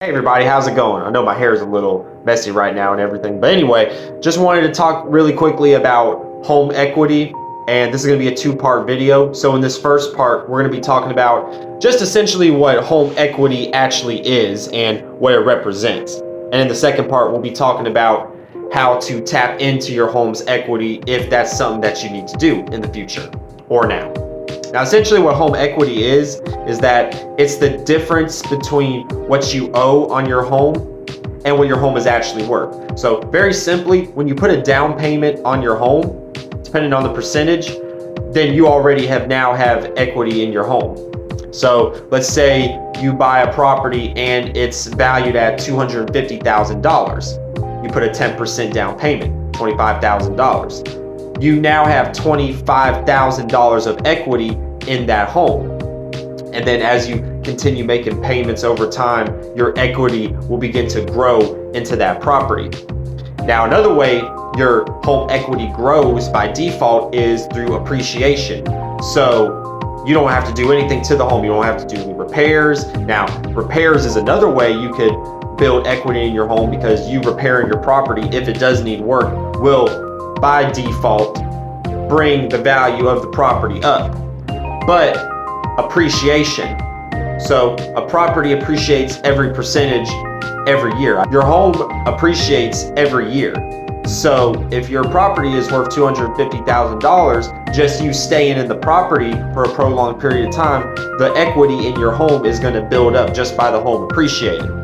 Hey everybody, how's it going? I know my hair is a little messy right now and everything, but anyway, just wanted to talk really quickly about home equity, and this is going to be a two-part video. So in this first part, we're going to be talking about just essentially what home equity actually is and what it represents. And in the second part, we'll be talking about how to tap into your home's equity if that's something that you need to do in the future or now. Now, essentially what home equity is that it's the difference between what you owe on your home and what your home is actually worth. So very simply, when you put a down payment on your home, depending on the percentage, then you already have equity in your home. So let's say you buy a property and it's valued at $250,000. You put a 10% down payment, $25,000. You now have $25,000 of equity in that home. And then as you continue making payments over time, your equity will begin to grow into that property. Now, another way your home equity grows by default is through appreciation. So you don't have to do anything to the home. You don't have to do any repairs. Now, repairs is another way you could build equity in your home, because you repairing your property, if it does need work, will by default bring the value of the property up. But appreciation, so a property appreciates every percentage every year. Your home appreciates every year. So if your property is worth $250,000, just you staying in the property for a prolonged period of time, the equity in your home is going to build up just by the home appreciating.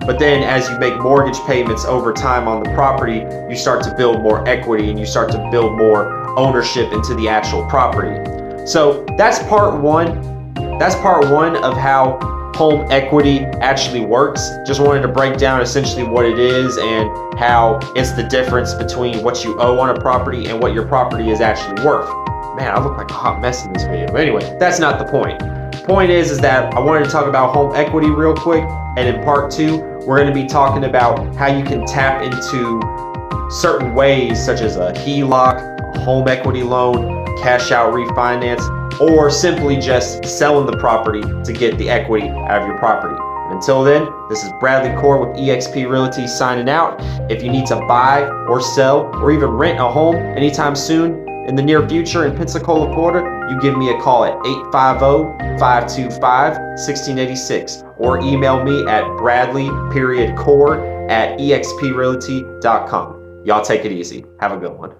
But then as you make mortgage payments over time on the property, you start to build more equity and you start to build more ownership into the actual property. So that's part one. That's part one of how home equity actually works. Just wanted to break down essentially what it is and how it's the difference between what you owe on a property and what your property is actually worth. Man, I look like a hot mess in this video. But anyway, that's not the point. The point is that I wanted to talk about home equity real quick. And in part two, we're going to be talking about how you can tap into certain ways, such as a HELOC, a home equity loan, cash out refinance, or simply just selling the property to get the equity out of your property. And until then, this is Bradley Corr with eXp Realty signing out. If you need to buy or sell or even rent a home anytime soon in the near future in Pensacola, Florida, you give me a call at 850-525-1686 or email me at bradley.corr@exprealty.com. Y'all take it easy. Have a good one.